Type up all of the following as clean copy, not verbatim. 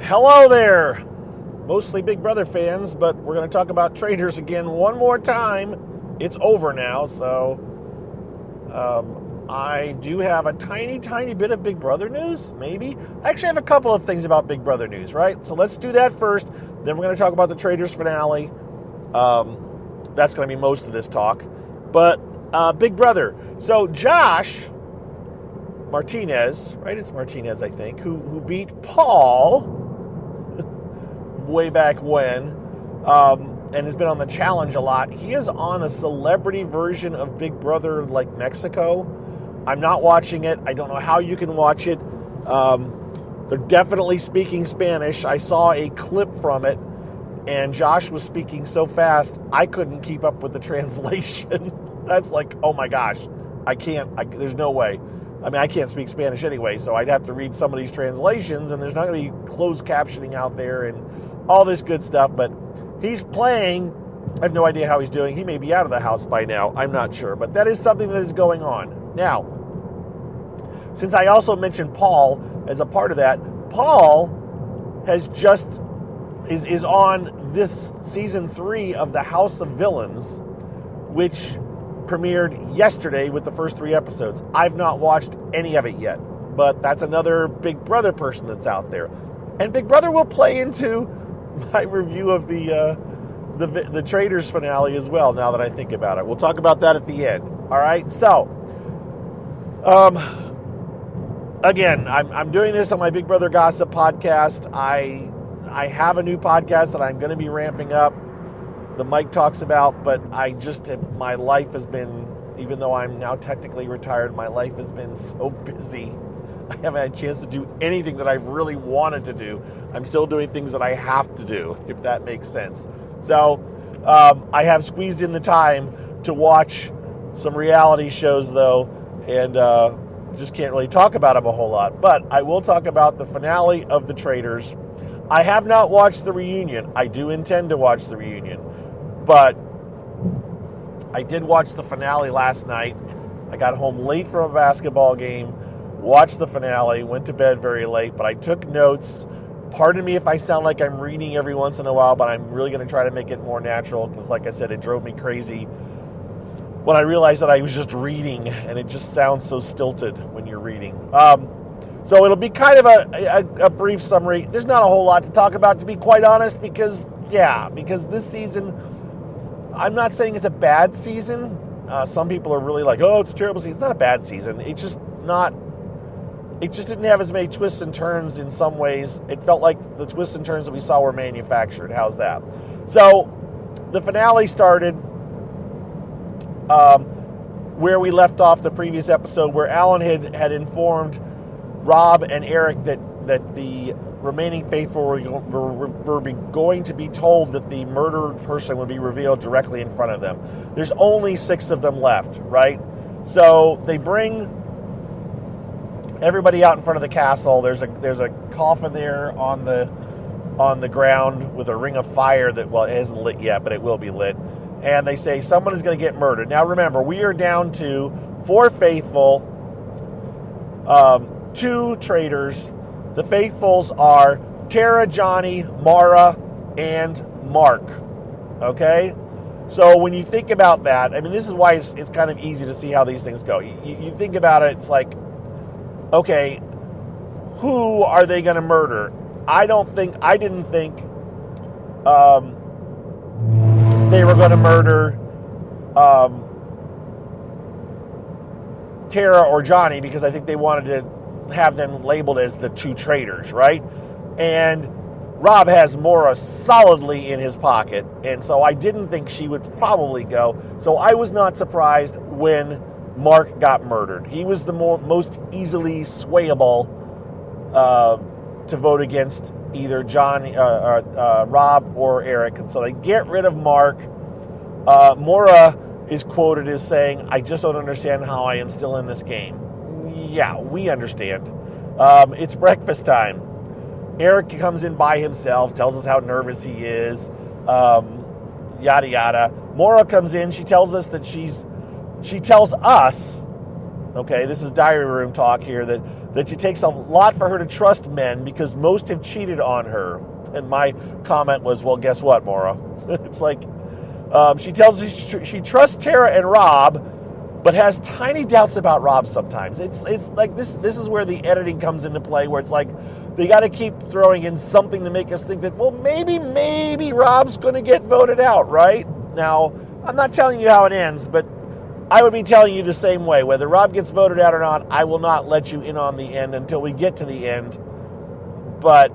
Hello there, mostly Big Brother fans, but we're going to talk about Traitors again one more time. It's over now, so I do have a tiny bit of Big Brother news, maybe. I actually have a couple of things about Big Brother news, right? So let's do that first, then we're going to talk about the Traitors finale. That's going to be most of this talk. But Big Brother. So Josh Martinez, right? It's Martinez, I think, who beat Paul way back when, and has been on the challenge a lot. He is on a celebrity version of Big Brother like Mexico. I'm not watching it. I don't know how you can watch it. They're definitely speaking Spanish. I saw a clip from it, and Josh was speaking so fast, I couldn't keep up with the translation. That's like, oh my gosh, I can't, there's no way. I mean, I can't speak Spanish anyway, so I'd have to read some of these translations, and there's not going to be closed captioning out there and all this good stuff, but he's playing. I have no idea how he's doing. He may be out of the house by now. I'm not sure, but that is something that is going on. Now, since I also mentioned Paul as a part of that, Paul has just is on this season 3 of the House of Villains, which premiered yesterday with the first 3 episodes. I've not watched any of it yet, but that's another Big Brother person that's out there. And Big Brother will play into my review of the Traitors finale as well, now that I think about it. We'll talk about that at the end. All right? So, again, I'm doing this on my Big Brother Gossip podcast. I have a new podcast that I'm going to be ramping up. The Mike talks about, but my life has been, even though I'm now technically retired, my life has been so busy. I haven't had a chance to do anything that I've really wanted to do. I'm still doing things that I have to do, if that makes sense. So I have squeezed in the time to watch some reality shows, though, and just can't really talk about them a whole lot. But I will talk about the finale of The Traitors. I have not watched the reunion. I do intend to watch the reunion. But I did watch the finale last night. I got home late from a basketball game, watched the finale, went to bed very late, but I took notes. Pardon me if I sound like I'm reading every once in a while, but I'm really going to try to make it more natural because, like I said, it drove me crazy when I realized that I was just reading, and it just sounds so stilted when you're reading. So it'll be kind of a brief summary. There's not a whole lot to talk about, to be quite honest, because this season, I'm not saying it's a bad season. Some people are really like, oh, it's a terrible season. It's not a bad season. It just didn't have as many twists and turns in some ways. It felt like the twists and turns that we saw were manufactured. How's that? So the finale started where we left off the previous episode, where Alan had informed Rob and Eric that the remaining faithful were going to be told that the murdered person would be revealed directly in front of them. There's only 6 of them left, right? So they bring everybody out in front of the castle. There's a coffin there on the ground with a ring of fire that, well, it isn't lit yet, but it will be lit. And they say someone is going to get murdered. Now remember, we are down to 4 faithful, 2 traitors. The faithfuls are Tara, Johnny, Mara, and Mark. Okay? So when you think about that, I mean, this is why it's kind of easy to see how these things go. You think about it, it's like, okay, who are they going to murder? I didn't think they were going to murder Tara or Johnny, because I think they wanted to have them labeled as the 2 traitors, right? And Rob has Mora solidly in his pocket, and so I didn't think she would probably go. So I was not surprised when Mark got murdered. He was the most easily swayable to vote against either Rob or Eric, and so they get rid of Mark. Mora is quoted as saying, "I just don't understand how I am still in this game." Yeah, we understand. It's breakfast time. Eric comes in by himself, tells us how nervous he is, yada yada. Mora comes in. She tells us, okay, this is diary room talk here, that that it takes a lot for her to trust men because most have cheated on her. And my comment was, well, guess what, Maura? It's like, she tells us she trusts Tara and Rob, but has tiny doubts about Rob sometimes. It's like this is where the editing comes into play, where it's like they got to keep throwing in something to make us think that, well, maybe Rob's going to get voted out, right? Now, I'm not telling you how it ends, but I would be telling you the same way. Whether Rob gets voted out or not, I will not let you in on the end until we get to the end. But,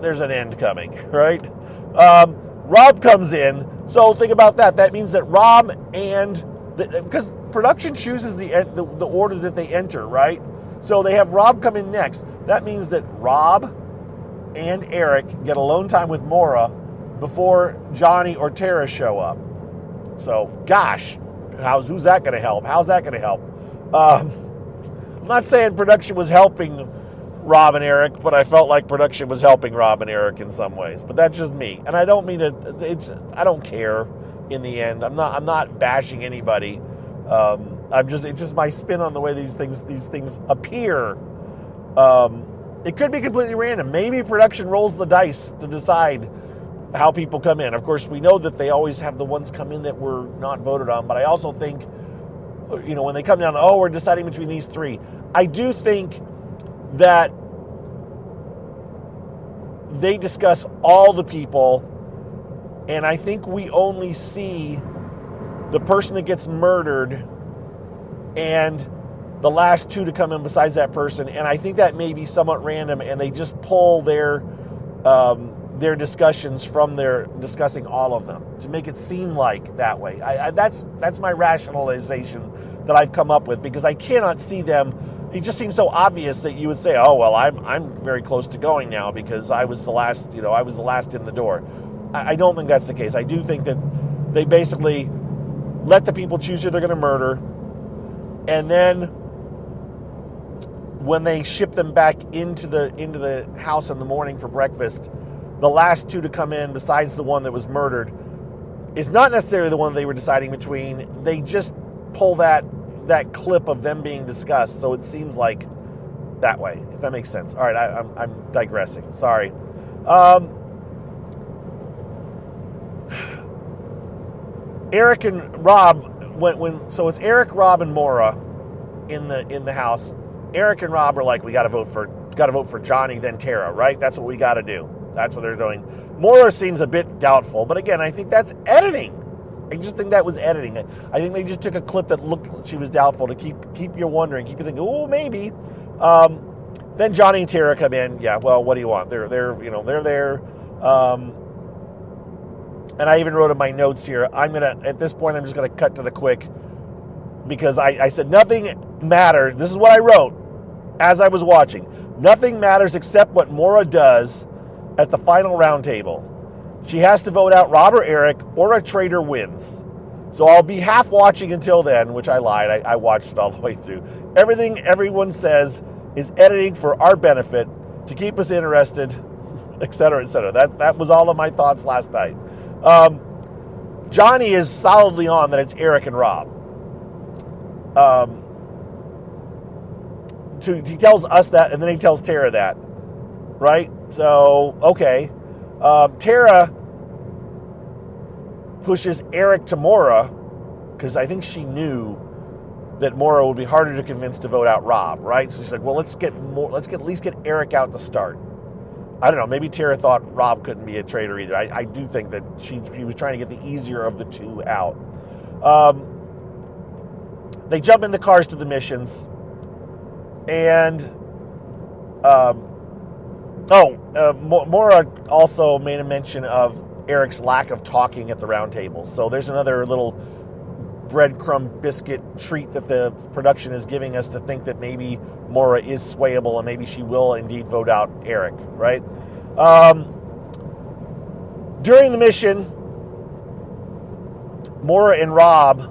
there's an end coming, right? Rob comes in, so think about that. That means that Rob because production chooses the order that they enter, right? So they have Rob come in next. That means that Rob and Eric get alone time with Maura before Johnny or Tara show up. So, gosh, who's that going to help? How's that going to help? I'm not saying production was helping Rob and Eric, but I felt like production was helping Rob and Eric in some ways. But that's just me, and I don't mean to. I don't care. In the end, I'm not bashing anybody. It's just my spin on the way these things appear. It could be completely random. Maybe production rolls the dice to decide how people come in. Of course, we know that they always have the ones come in that were not voted on, but I also think, when they come down, we're deciding between these three. I do think that they discuss all the people, and I think we only see the person that gets murdered and the last two to come in besides that person, and I think that may be somewhat random, and they just pull their discussions from their discussing all of them to make it seem like that way. That's my rationalization that I've come up with, because I cannot see them. It just seems so obvious that you would say, "Oh well, I'm very close to going now because I was the last. I was the last in the door." I don't think that's the case. I do think that they basically let the people choose who they're going to murder, and then when they ship them back into the house in the morning for breakfast, the last two to come in, besides the one that was murdered, is not necessarily the one they were deciding between. They just pull that clip of them being discussed, so it seems like that way, if that makes sense. All right, I'm digressing. Sorry. Eric and Rob, so it's Eric, Rob, and Maura in the house. Eric and Rob are like, we got to vote for Johnny, then Tara, right? That's what we got to do. That's what they're doing. Maura seems a bit doubtful, but again, I think that's editing. I just think that was editing. I think they just took a clip that looked like she was doubtful to keep you wondering, keep you thinking, oh, maybe. Then Johnny and Tara come in. Yeah, well, what do you want? They're there. And I even wrote in my notes here, at this point, I'm just going to cut to the quick, because I said nothing mattered. This is what I wrote as I was watching. Nothing matters except what Maura does at the final round table. She has to vote out Rob or Eric, or a traitor wins. So I'll be half watching until then, which I lied. I watched it all the way through. Everything everyone says is editing for our benefit, to keep us interested, etc., etc. That was all of my thoughts last night. Johnny is solidly on that it's Eric and Rob. He tells us that, and then he tells Tara that, right? So, okay. Tara pushes Eric to Maura, because I think she knew that Maura would be harder to convince to vote out Rob, right? So she's like, well, let's at least get Eric out to start. I don't know, maybe Tara thought Rob couldn't be a traitor either. I do think that she was trying to get the easier of the two out. They jump in the cars to the missions, and Maura also made a mention of Eric's lack of talking at the round table. So there's another little breadcrumb biscuit treat that the production is giving us to think that maybe Maura is swayable and maybe she will indeed vote out Eric, right? During the mission, Maura and Rob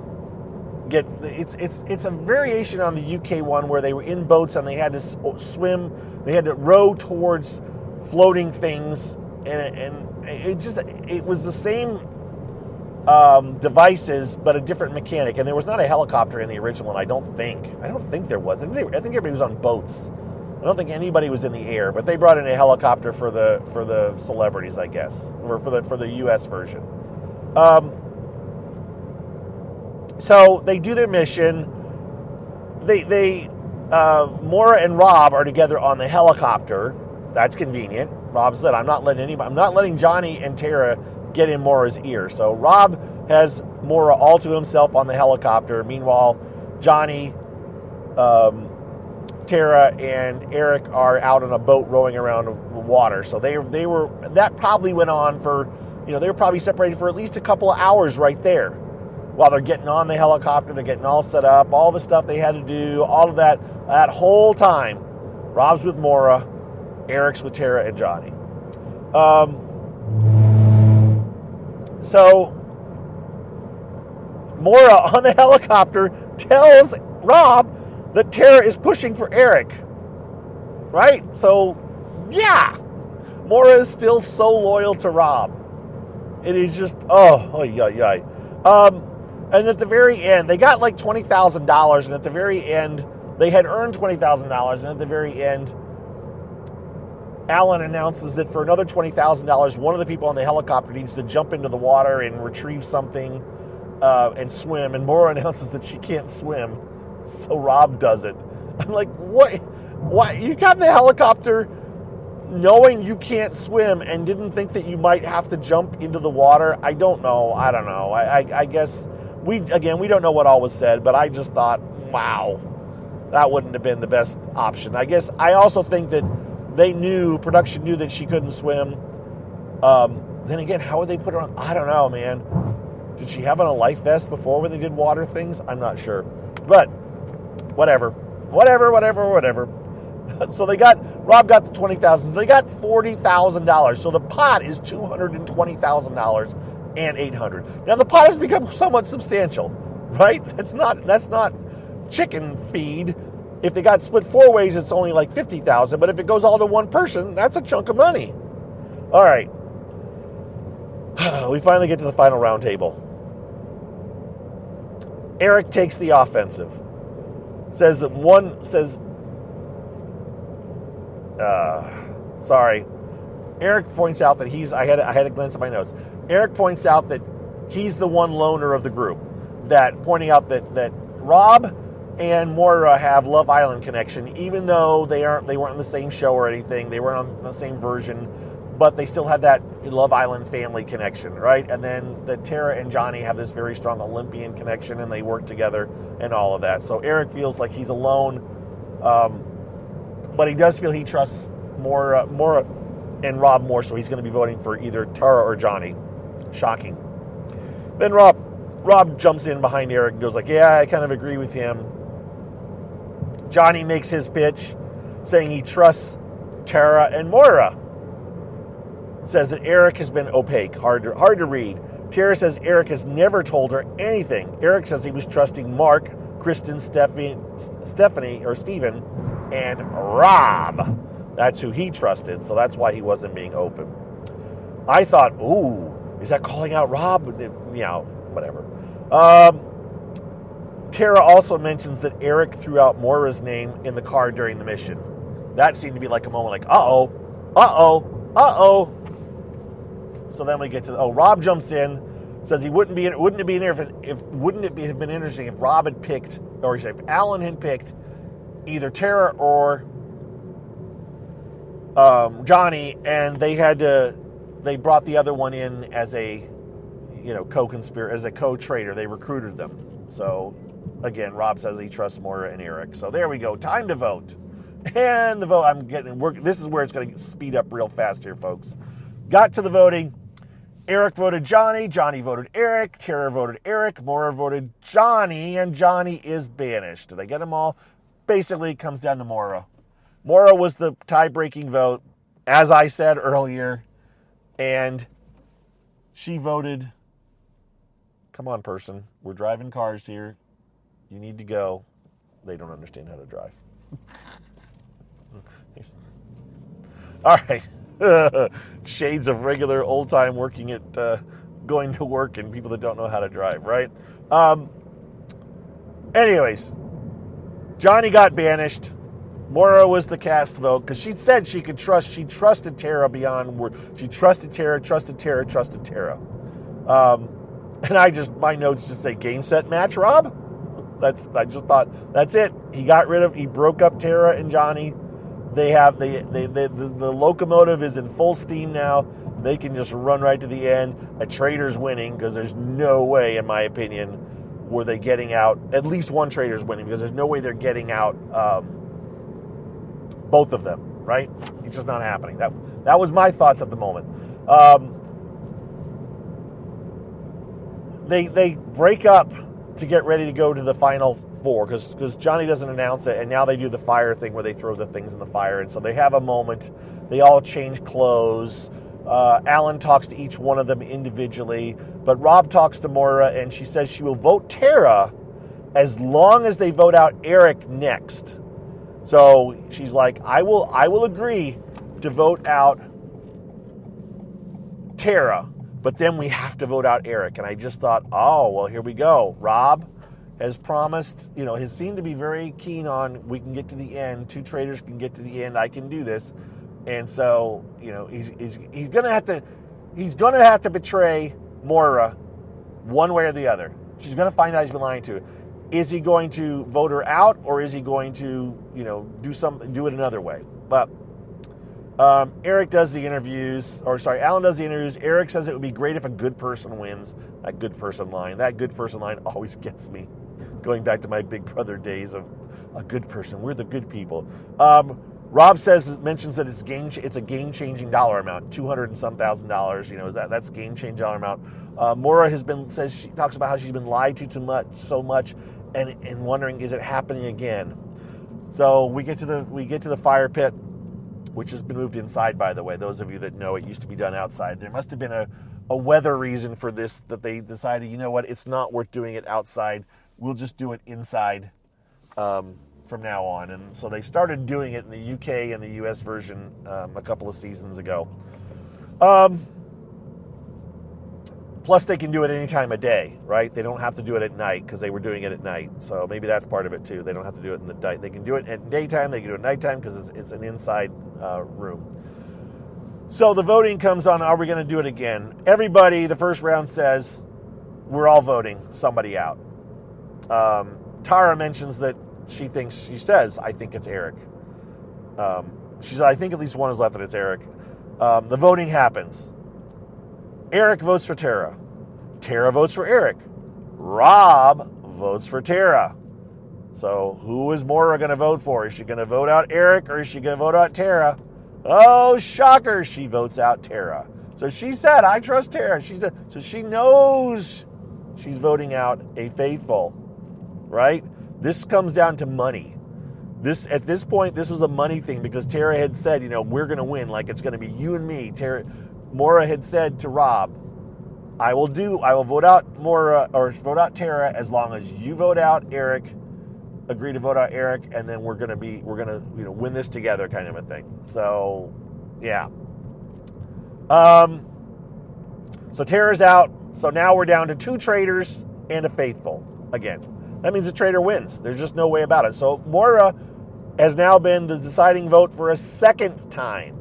it's a variation on the UK one where they were in boats and they had to swim, they had to row towards floating things, and it was the same devices, but a different mechanic. And there was not a helicopter in the original one, I don't think. I don't think there was. I think everybody was on boats. I don't think anybody was in the air, but they brought in a helicopter for the celebrities, I guess, or for the U.S. version. So they do their mission. Maura and Rob are together on the helicopter. That's convenient. Rob said, I'm not letting Johnny and Tara get in Maura's ear. So Rob has Maura all to himself on the helicopter. Meanwhile, Johnny, Tara, and Eric are out on a boat rowing around the water. So that probably went on for, they were probably separated for at least a couple of hours right there. While they're getting on the helicopter, they're getting all set up, all the stuff they had to do, all of that whole time. Rob's with Maura, Eric's with Tara and Johnny. So Maura on the helicopter tells Rob that Tara is pushing for Eric. Right? So, yeah. Maura is still so loyal to Rob. It is just, yeah. And at the very end, they got like $20,000, and at the very end, they had earned $20,000, and at the very end, Alan announces that for another $20,000, one of the people on the helicopter needs to jump into the water and retrieve something and swim, and Maura announces that she can't swim, so Rob does it. I'm like, what? Why? You got in the helicopter knowing you can't swim and didn't think that you might have to jump into the water? I don't know. I guess... We don't know what all was said, but I just thought, wow, that wouldn't have been the best option. I guess I also think that production knew that she couldn't swim. Then again, how would they put her on? I don't know, man. Did she have on a life vest before when they did water things? I'm not sure. But whatever. So Rob got the $20,000. They got $40,000. So the pot is $220,000. And $800. Now the pot has become somewhat substantial, right? That's not chicken feed. If they got split 4 ways, it's only like $50,000. But if it goes all to one person, that's a chunk of money. All right, we finally get to the final round table. Eric takes the offensive. Eric points out that I had a glance at my notes. Eric points out that he's the one loner of the group, pointing out that Rob and Maura have Love Island connection, even though they weren't on the same show or anything, they weren't on the same version, but they still had that Love Island family connection, right? And then that Tara and Johnny have this very strong Olympian connection, and they work together and all of that. So Eric feels like he's alone, but he does feel he trusts Maura and Rob more, so he's going to be voting for either Tara or Johnny. Shocking. Then Rob jumps in behind Eric and goes like, yeah, I kind of agree with him. Johnny makes his pitch, saying he trusts Tara and Maura. Says that Eric has been opaque, hard to read. Tara says Eric has never told her anything. Eric says he was trusting Mark, Kristen, Stephanie, or Steven, and Rob. That's who he trusted, so that's why he wasn't being open. I thought, ooh, is that calling out Rob? Yeah, whatever. Tara also mentions that Eric threw out Maura's name in the car during the mission. That seemed to be like a moment like, uh-oh. So then we get to, Rob jumps in, says wouldn't it have been interesting if Rob had picked, or if Alan had picked either Tara or Johnny, and they brought the other one in as a, co-conspirator, as a co-traitor. They recruited them. So, again, Rob says he trusts Maura and Eric. So there we go. Time to vote. And the vote, this is where it's going to speed up real fast here, folks. Got to the voting. Eric voted Johnny. Johnny voted Eric. Tara voted Eric. Maura voted Johnny. And Johnny is banished. Did I get them all? Basically, it comes down to Maura. Maura was the tie-breaking vote, as I said earlier. And she voted, come on, person. We're driving cars here. You need to go. They don't understand how to drive. All right. Shades of regular old-time working at going to work and people that don't know how to drive, right? Anyways, Johnny got banished. Maura was the cast vote because she said she trusted Tara beyond word. She trusted Tara. And my notes just say game, set, match, Rob. I just thought that's it. He broke up Tara and Johnny. They have the locomotive is in full steam now. They can just run right to the end. A Traitors winning because there's no way, in my opinion, were they getting out. At least one Traitors winning because there's no way they're getting out both of them. Right? It's just not happening. That was my thoughts at the moment. They break up to get ready to go to the final four because Johnny doesn't announce it, and now they do the fire thing where they throw the things in the fire, and so they have a moment. They all change clothes. Alan talks to each one of them individually, but Rob talks to Maura, and she says she will vote Tara as long as they vote out Eric next. So she's like, I will agree to vote out Tara, but then we have to vote out Eric. And I just thought, oh, well, here we go. Rob has promised, has seemed to be very keen on we can get to the end. Two Traitors can get to the end. I can do this. And so, he's gonna have to betray Maura one way or the other. She's gonna find out he's been lying to her. Is he going to vote her out, or is he going to, do it another way? But Alan does the interviews. Eric says it would be great if a good person wins. That good person line always gets me. Going back to my Big Brother days of a good person. We're the good people. Rob mentions that it's a game-changing dollar amount, $200 and some $1,000. That's game-changing dollar amount. Maura she talks about how she's been lied to so much, and wondering, is it happening again? So we get to the fire pit, which has been moved inside, by the way. Those of you that know, it used to be done outside. There must have been a weather reason for this, that they decided, you know what, it's not worth doing it outside. We'll just do it inside from now on. And so they started doing it in the UK and the US version a couple of seasons ago. Plus, they can do it any time of day, right? They don't have to do it at night because they were doing it at night. So maybe that's part of it, too. They don't have to do it in the day. They can do it at daytime. They can do it at nighttime because it's an inside room. So the voting comes on, are we going to do it again? Everybody, the first round says, we're all voting somebody out. Tara mentions that she says, I think it's Eric. She said, I think at least one is left and it's Eric. The voting happens. Eric votes for Tara. Tara votes for Eric. Rob votes for Tara. So who is Maura going to vote for? Is she going to vote out Eric or is she going to vote out Tara? Oh, shocker. She votes out Tara. So she said, I trust Tara. So she knows she's voting out a faithful, right? This comes down to money. At this point, this was a money thing because Tara had said, we're going to win. Like it's going to be you and me. Maura had said to Rob, I will vote out Maura or vote out Tara as long as you vote out Eric, agree to vote out Eric, and then we're gonna win this together, kind of a thing. So, yeah. So Tara's out. So now we're down to two Traitors and a faithful again. That means the Traitor wins. There's just no way about it. So Maura has now been the deciding vote for a second time.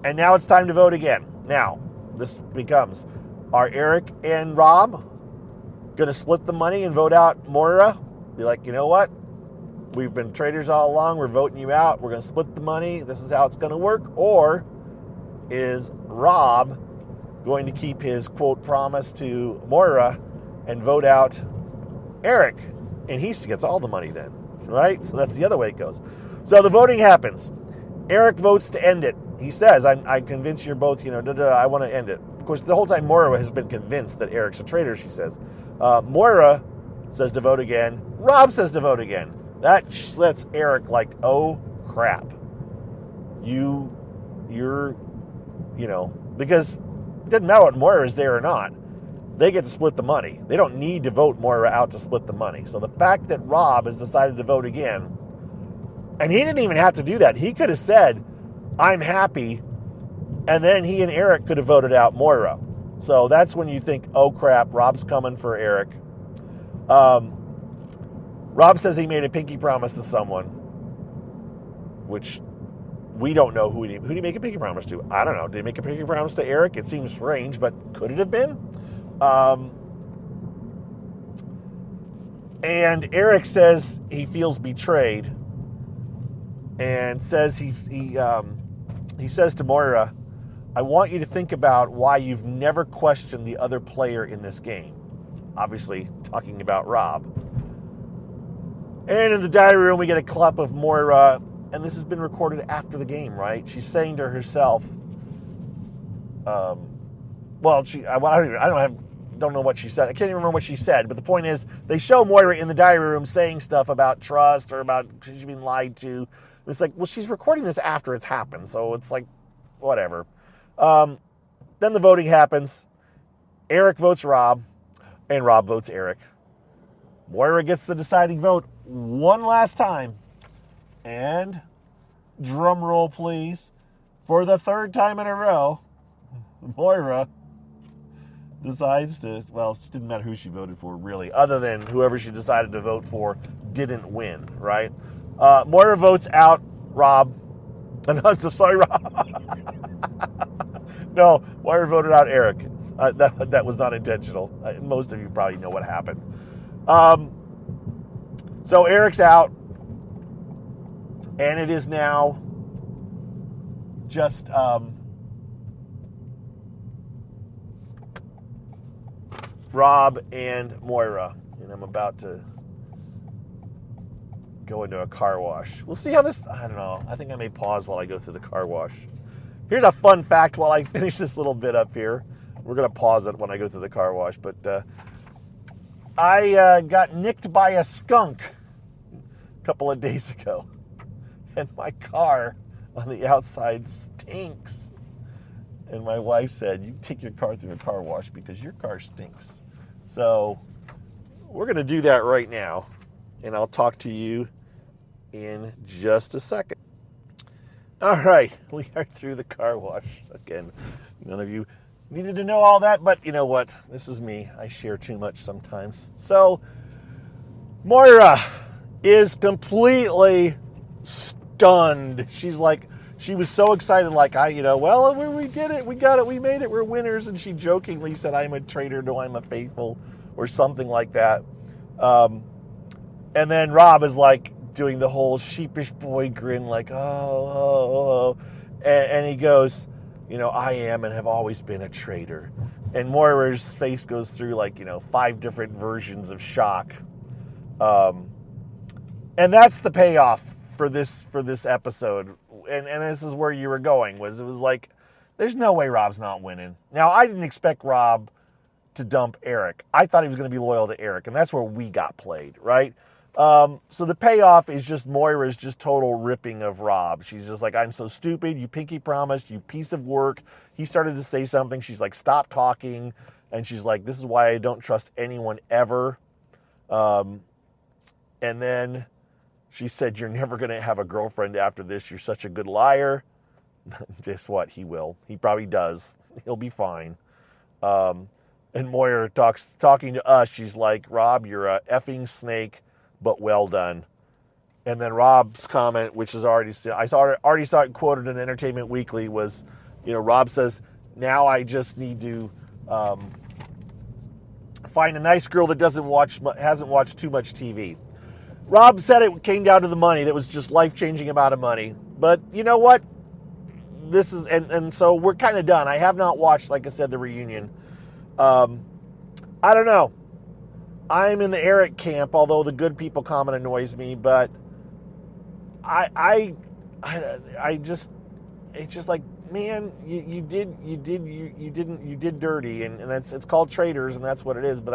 And now it's time to vote again. Now, this becomes, are Eric and Rob going to split the money and vote out Maura? Be like, you know what? We've been Traitors all along. We're voting you out. We're going to split the money. This is how it's going to work. Or is Rob going to keep his, quote, promise to Maura and vote out Eric? And he gets all the money then, right? So that's the other way it goes. So the voting happens. Eric votes to end it. He says, I'm convinced you're both, I want to end it. Of course, the whole time Maura has been convinced that Eric's a traitor, she says. Maura says to vote again. Rob says to vote again. That lets Eric like, oh, crap. You're, because it doesn't matter what Maura is there or not. They get to split the money. They don't need to vote Maura out to split the money. So the fact that Rob has decided to vote again, and he didn't even have to do that. He could have said, I'm happy And then he and Eric could have voted out Moira. So that's when you think, oh crap, Rob's coming for Eric. Rob says he made a pinky promise to someone, which we don't know who did he make a pinky promise to. I don't know. Did he make a pinky promise to Eric? It seems strange, but could it have been? And Eric says he feels betrayed, and says he says to Moira, I want you to think about why you've never questioned the other player in this game. Obviously, talking about Rob. And in the diary room, we get a clip of Moira, and this has been recorded after the game, right? She's saying to herself, I don't know what she said. I can't even remember what she said, but the point is, they show Moira in the diary room saying stuff about trust or about she's being lied to. It's like, well, she's recording this after it's happened, so it's like, whatever. Then the voting happens. Eric votes Rob, and Rob votes Eric. Moira gets the deciding vote one last time. And, drum roll please, for the third time in a row, Moira decides to, well, it didn't matter who she voted for, really, other than whoever she decided to vote for didn't win, right? Moira votes out Rob. I'm so sorry, Rob. No, Moira voted out Eric. That was not intentional. Most of you probably know what happened. So Eric's out, and it is now just Rob and Moira, and I'm about to go into a car wash. We'll see how this, I don't know, I think I may pause while I go through the car wash. Here's a fun fact while I finish this little bit up here. We're going to pause it when I go through the car wash, but I got nicked by a skunk a couple of days ago, and my car on the outside stinks. And my wife said, you take your car through a car wash because your car stinks. So we're going to do that right now, and I'll talk to you in just a second. All right, we are through the car wash. Again, none of you needed to know all that, but you know what? This is me. I share too much sometimes. So Moira is completely stunned. She's like, she was so excited, like, well, we did it, we got it, we made it, we're winners. And she jokingly said, I'm a traitor, no, I'm a faithful, or something like that. And then Rob is like doing the whole sheepish boy grin, like, oh. And he goes, I am and have always been a traitor. And Moira's face goes through 5 different versions of shock. And that's the payoff for this episode. And this is where you were going, it was like, there's no way Rob's not winning. Now, I didn't expect Rob to dump Eric. I thought he was going to be loyal to Eric, and that's where we got played, right? So the payoff is just Moira's just total ripping of Rob. She's just like, I'm so stupid, you pinky promised, you piece of work. He started to say something. She's like, stop talking. And she's like, this is why I don't trust anyone ever. And then she said, you're never going to have a girlfriend after this. You're such a good liar. Guess what? He will. He probably does. He'll be fine. And Moira talking to us. She's like, Rob, you're a effing snake, but well done. And then Rob's comment, which is already saw it quoted in Entertainment Weekly, was, Rob says, now I just need to find a nice girl that hasn't watched too much TV. Rob said it came down to the money. That was just life-changing amount of money. But you know what? This is, and so we're kind of done. I have not watched, like I said, the reunion. I don't know. I'm in the Eric camp, although the good people comment annoys me, but I just, it's just like, man, you did dirty, and it's called Traitors, and that's what it is. But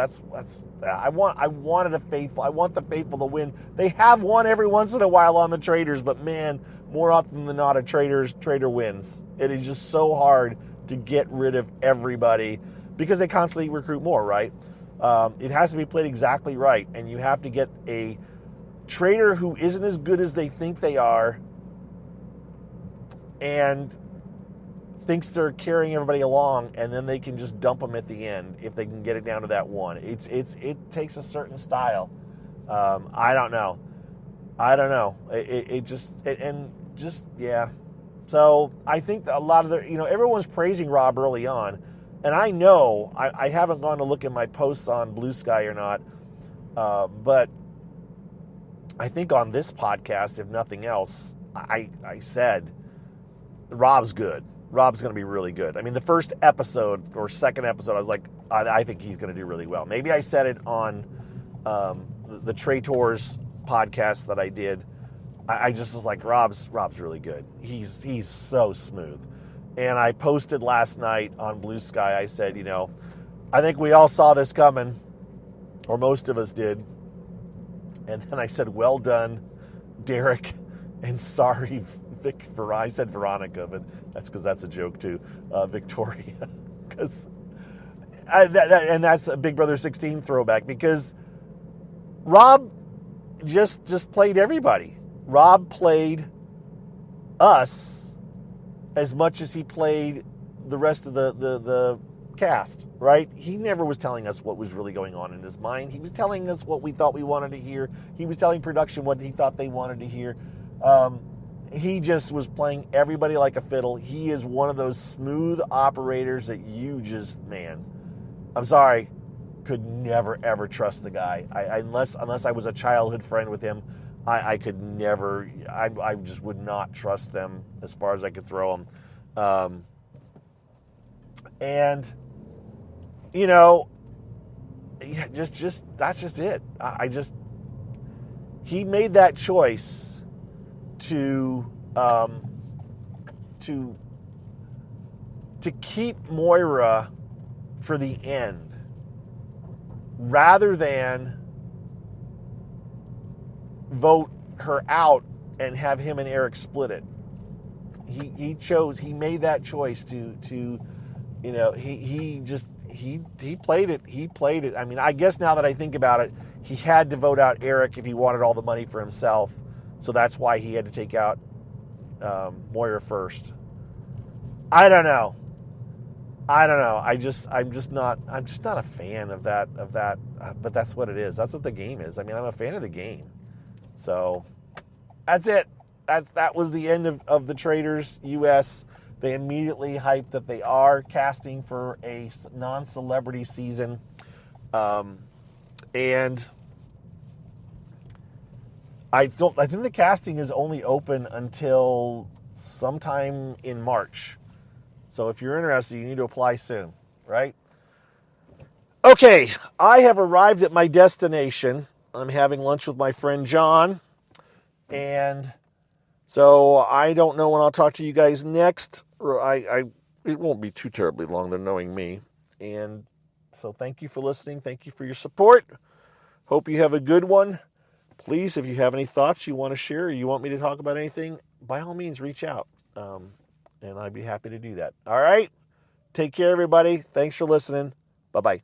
I want the faithful to win. They have won every once in a while on the Traitors, but man, more often than not, a traitor wins. It is just so hard to get rid of everybody because they constantly recruit more, right? It has to be played exactly right, and you have to get a traitor who isn't as good as they think they are, and thinks they're carrying everybody along, and then they can just dump them at the end if they can get it down to that one. It takes a certain style. I don't know. Yeah. So I think that a lot of everyone's praising Rob early on, and I know I haven't gone to look at my posts on Blue Sky or not, but I think on this podcast, if nothing else, I said Rob's good. Rob's going to be really good. I mean, the first episode or second episode, I was like, I think he's going to do really well. Maybe I said it on the Traitors podcast that I did. I just was like, Rob's really good. He's so smooth. And I posted last night on Blue Sky, I said, I think we all saw this coming, or most of us did. And then I said, well done, Derek, and sorry, Vic. I said Veronica, but that's because that's a joke too, Victoria. And that's a Big Brother 16 throwback, because Rob just played everybody. Rob played us as much as he played the rest of the cast, right? He never was telling us what was really going on in his mind. He was telling us what we thought we wanted to hear. He was telling production what he thought they wanted to hear. He just was playing everybody like a fiddle. He is one of those smooth operators that I'm sorry, could never, ever trust the guy. Unless I was a childhood friend with him, I could never, I just would not trust them as far as I could throw them. That's just it. He made that choice to keep Moira for the end, rather than vote her out and have him and Eric split it. He made that choice to he played it. He played it. I mean, I guess now that I think about it, he had to vote out Eric if he wanted all the money for himself. So that's why he had to take out Moira first. I don't know. I'm just not a fan of that. But that's what it is. That's what the game is. I mean, I'm a fan of the game. So that's it. That was the end of the Traitors US. They immediately hyped that they are casting for a non-celebrity season. And I think the casting is only open until sometime in March. So if you're interested, you need to apply soon, right? Okay, I have arrived at my destination. I'm having lunch with my friend John. And so I don't know when I'll talk to you guys next. It won't be too terribly long, they're knowing me. And so thank you for listening. Thank you for your support. Hope you have a good one. Please, if you have any thoughts you want to share or you want me to talk about anything, by all means, reach out. And I'd be happy to do that. All right? Take care, everybody. Thanks for listening. Bye-bye.